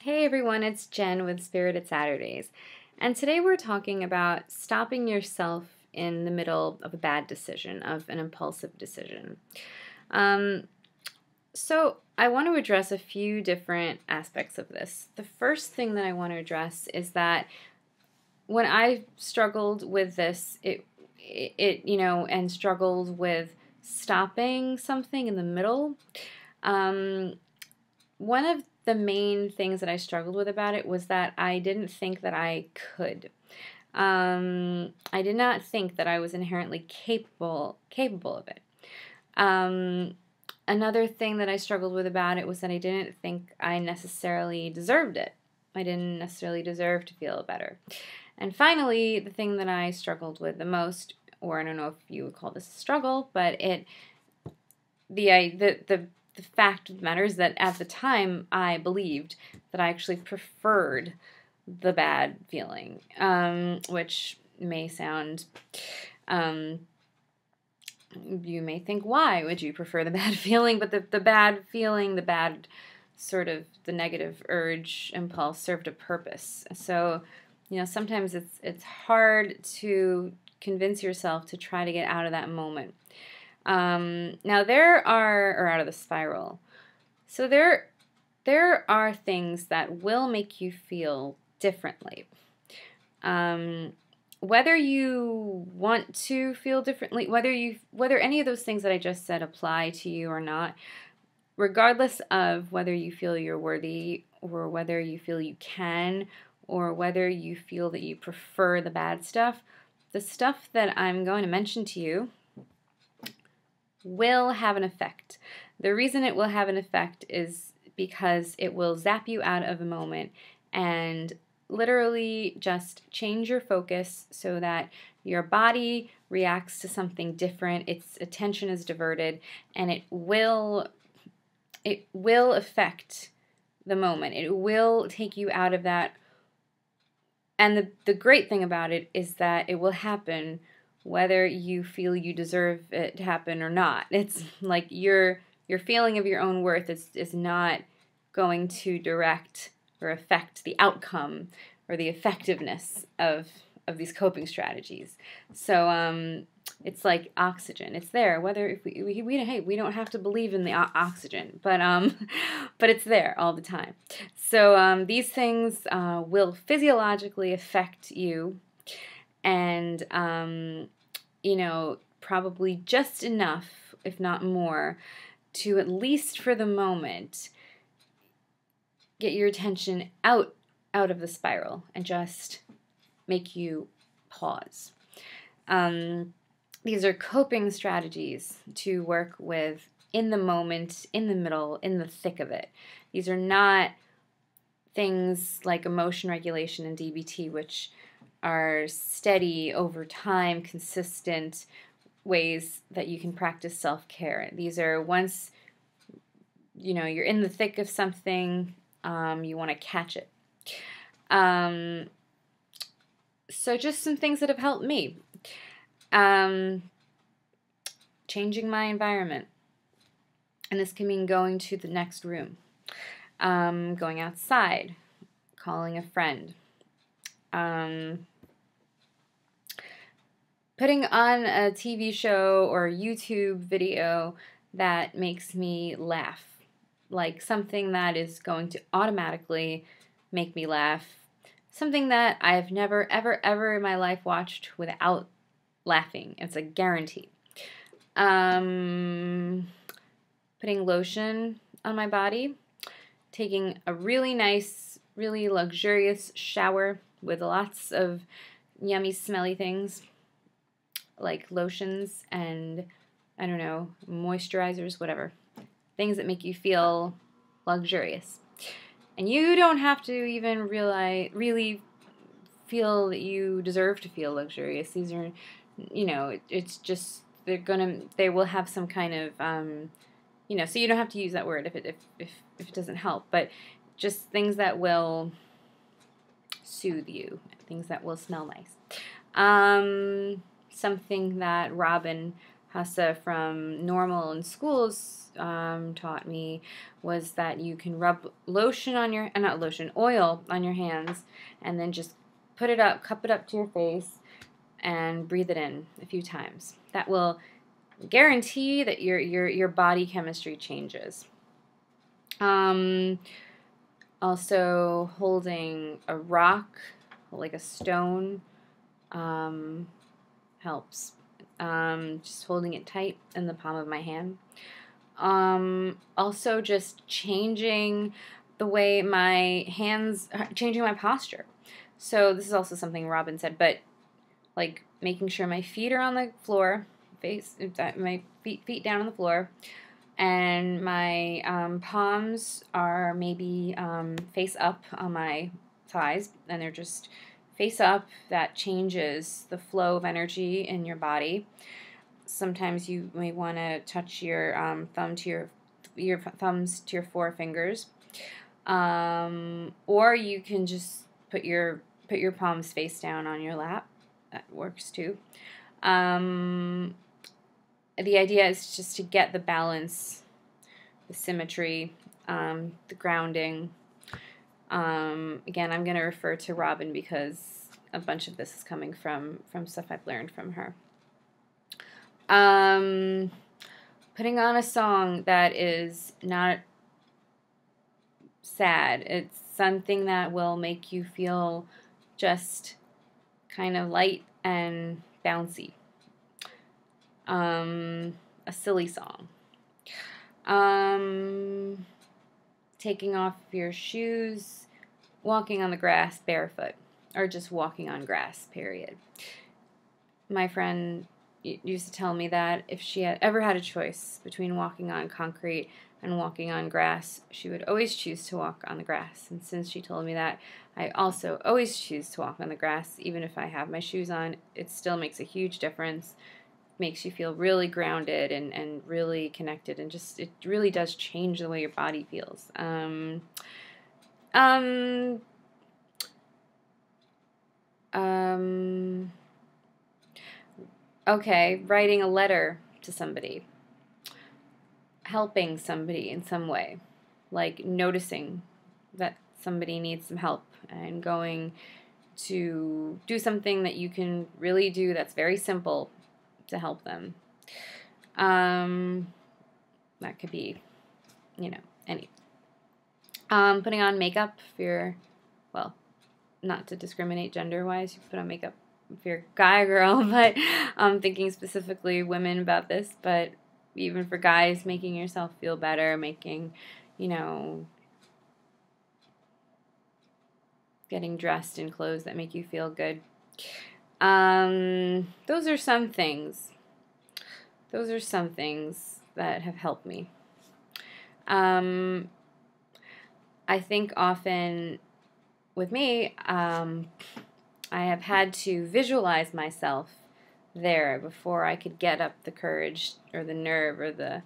Hey everyone, it's Jen with Spirited Saturdays, and today we're talking about stopping yourself in the middle of a bad decision, of an impulsive decision. Um, so I want to address a few different aspects of this. The first thing that I want to address is that when I struggled with this, and struggled with stopping something in the middle. One of the main things that I struggled with about it was that I didn't think that I could. I did not think that I was inherently capable of it. Another thing that I struggled with about it was that I didn't think I necessarily deserved it. I didn't necessarily deserve to feel better. And finally, the thing that I struggled with the most, or I don't know if you would call this a struggle, but the fact of the matter is that at the time I believed that I actually preferred the bad feeling, which may sound, you may think, why would you prefer the bad feeling? But the bad feeling, the bad sort of the negative urge, impulse served a purpose. So, sometimes it's hard to convince yourself to try to get out of that moment. Now or out of the spiral. So there are things that will make you feel differently. Whether you want to feel differently, whether any of those things that I just said apply to you or not, regardless of whether you feel you're worthy or whether you feel you can or whether you feel that you prefer the bad stuff, the stuff that I'm going to mention to you will have an effect. The reason it will have an effect is because it will zap you out of a moment and literally just change your focus so that your body reacts to something different, its attention is diverted, and it will affect the moment. It will take you out of that. And the great thing about it is that it will happen whether you feel you deserve it to happen or not. It's like your feeling of your own worth is not going to direct or affect the outcome or the effectiveness of these coping strategies. So it's like oxygen. It's there. Whether if we don't have to believe in the oxygen, but it's there all the time. So these things will physiologically affect you, and probably just enough, if not more, to at least for the moment get your attention out of the spiral and just make you pause. These are coping strategies to work with in the moment, in the middle, in the thick of it. These are not things like emotion regulation and DBT, which are steady over time, consistent ways that you can practice self-care. These are once you're in the thick of something, you want to catch it. So just some things that have helped me. Changing my environment. And this can mean going to the next room, going outside, calling a friend, putting on a TV show or YouTube video that makes me laugh, like something that is going to automatically make me laugh, something that I've never, ever, ever in my life watched without laughing. It's a guarantee. Putting lotion on my body, taking a really nice, really luxurious shower with lots of yummy, smelly things like lotions and, I don't know, moisturizers, whatever. Things that make you feel luxurious. And you don't have to even really feel that you deserve to feel luxurious. These are, it's just, they will have some kind of, so you don't have to use that word if it doesn't help, but just things that will soothe you, things that will smell nice. Something that Robyn Hussa from Normal in Schools taught me was that you can rub lotion on your, not lotion, oil on your hands, and then just put it up, cup it up to your face, and breathe it in a few times. That will guarantee that your body chemistry changes. Also, holding a rock, like a stone, helps. Just holding it tight in the palm of my hand. Also, just changing the way my hands, changing my posture. So this is also something Robyn said, but like making sure my feet are on the floor, my feet down on the floor, and my palms are maybe face up on my thighs, and they're just face up. That changes the flow of energy in your body. Sometimes you may want to touch your thumbs to your forefingers, or you can just put your palms face down on your lap. That works too. The idea is just to get the balance, the symmetry, the grounding. Again, I'm going to refer to Robyn because a bunch of this is coming from stuff I've learned from her. Putting on a song that is not sad. It's something that will make you feel just kind of light and bouncy. A silly song. Taking off your shoes, walking on the grass barefoot, or just walking on grass, period. My friend used to tell me that if she had ever had a choice between walking on concrete and walking on grass, she would always choose to walk on the grass. And since she told me that, I also always choose to walk on the grass. Even if I have my shoes on, it still makes a huge difference. Makes you feel really grounded and really connected, and just it really does change the way your body feels. Okay, writing a letter to somebody, helping somebody in some way, like noticing that somebody needs some help and going to do something that you can really do that's very simple to help them. That could be, any. Putting on makeup if you're, well, not to discriminate gender-wise, you put on makeup if you're a guy or girl, but I'm thinking specifically women about this, but even for guys, making yourself feel better, making, getting dressed in clothes that make you feel good. Those are some things. Those are some things that have helped me. I think often with me, I have had to visualize myself there before I could get up the courage or the nerve or the,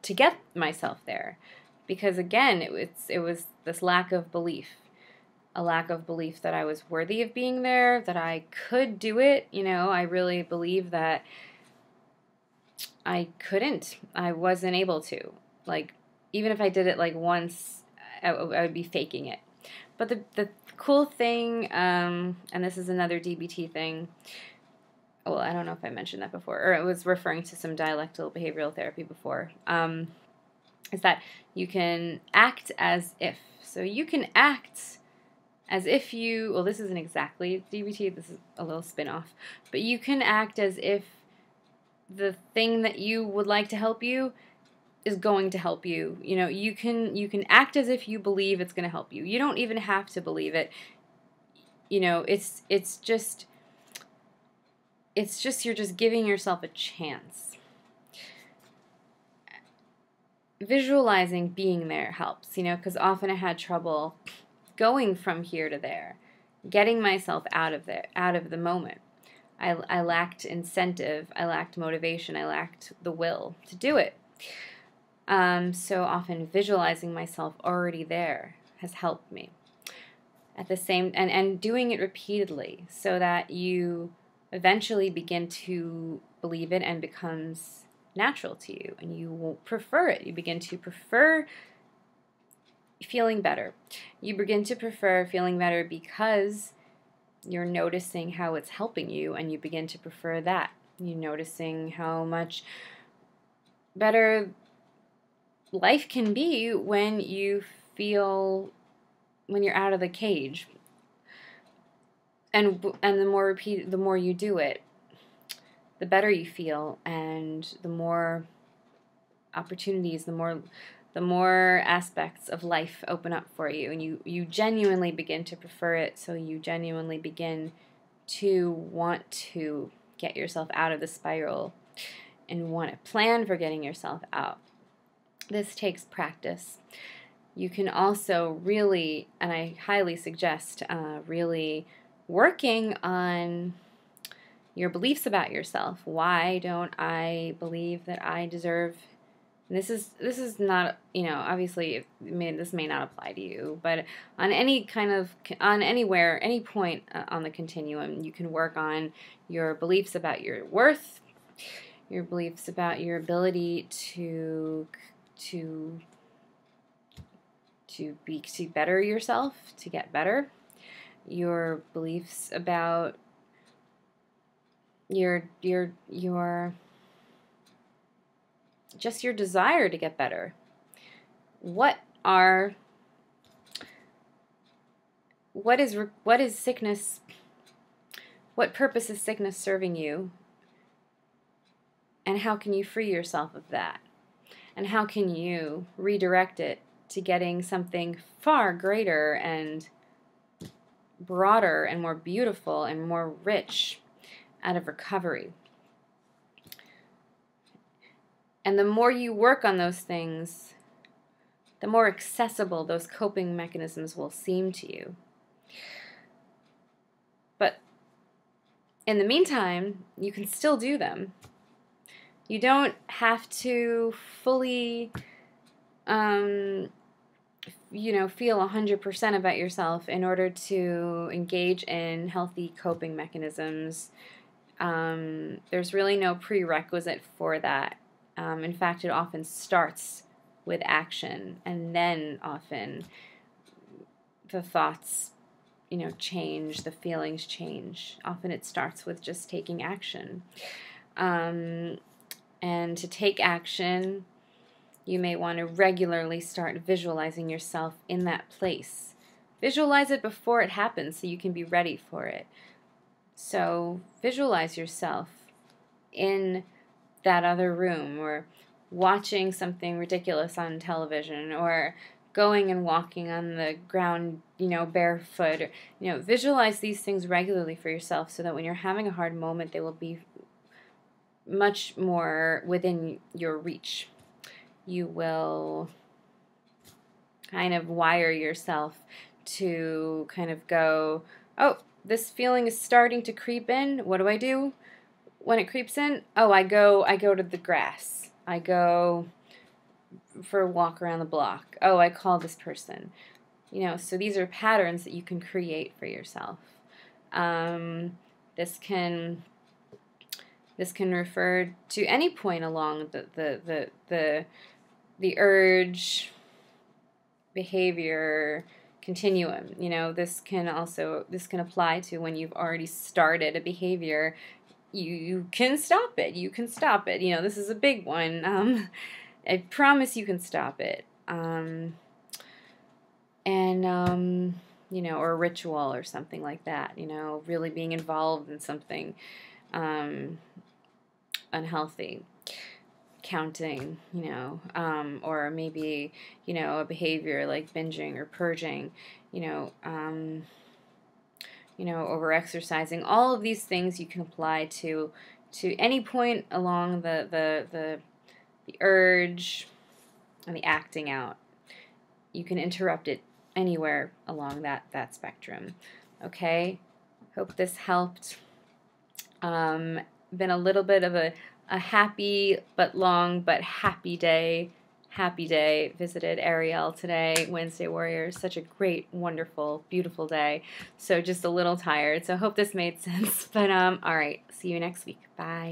to get myself there. Because again, it was this lack of belief. A lack of belief that I was worthy of being there, that I could do it. I really believe that I couldn't. I wasn't able to. Like, even if I did it like once, I would be faking it. But the cool thing, and this is another DBT thing, well, I don't know if I mentioned that before, or it was referring to some dialectical behavioral therapy before, is that you can act as if. So you can act as if you, well, this isn't exactly DBT, this is a little spin-off, but you can act as if the thing that you would like to help you is going to help you. You can act as if you believe it's going to help you. You don't even have to believe it. It's just you're just giving yourself a chance. Visualizing being there helps, because often I had trouble going from here to there, getting myself out of the moment. I lacked incentive, I lacked motivation, I lacked the will to do it. So often visualizing myself already there has helped me. At the same, and doing it repeatedly so that you eventually begin to believe it and becomes natural to you, and you will prefer it. You begin to prefer feeling better. You begin to prefer feeling better because you're noticing how it's helping you, and you begin to prefer that. You're noticing how much better life can be when you feel, when you're out of the cage. And the more you do it, the better you feel, and the more opportunities, the more aspects of life open up for you, and you genuinely begin to prefer it, so you genuinely begin to want to get yourself out of the spiral and want to plan for getting yourself out. This takes practice. You can also really, and I highly suggest really working on your beliefs about yourself. Why don't I believe that I deserve? And this is not, obviously this may not apply to you, but on any point on the continuum, you can work on your beliefs about your worth, your beliefs about your ability to better yourself, to get better, your beliefs about your just your desire to get better. What is sickness? What purpose is sickness serving you? And how can you free yourself of that? And how can you redirect it to getting something far greater and broader and more beautiful and more rich out of recovery? And the more you work on those things, the more accessible those coping mechanisms will seem to you. But in the meantime, you can still do them. You don't have to fully, feel 100% about yourself in order to engage in healthy coping mechanisms. There's really no prerequisite for that. In fact, it often starts with action, and then often the thoughts, change, the feelings change. Often it starts with just taking action. And to take action, you may want to regularly start visualizing yourself in that place. Visualize it before it happens so you can be ready for it. So visualize yourself in that other room, or watching something ridiculous on television, or going and walking on the ground, barefoot. Visualize these things regularly for yourself so that when you're having a hard moment, they will be much more within your reach. You will kind of wire yourself to kind of go, oh, this feeling is starting to creep in. What do I do when it creeps in? Oh, I go to the grass. I go for a walk around the block. Oh, I call this person. So these are patterns that you can create for yourself. This can refer to any point along the urge behavior continuum. This can apply to when you've already started a behavior. You can stop it. This is a big one. I promise you can stop it. Or a ritual or something like that. Really being involved in something unhealthy, counting, or maybe, a behavior like binging or purging, over-exercising. All of these things you can apply to any point along the urge and the acting out. You can interrupt it anywhere along that spectrum. Okay? Hope this helped. Been a little bit of a happy but long but happy day. happy day. Visited Ariel today, Wednesday Warriors. Such a great, wonderful, beautiful day. So just a little tired. So I hope this made sense. But all right, see you next week. Bye.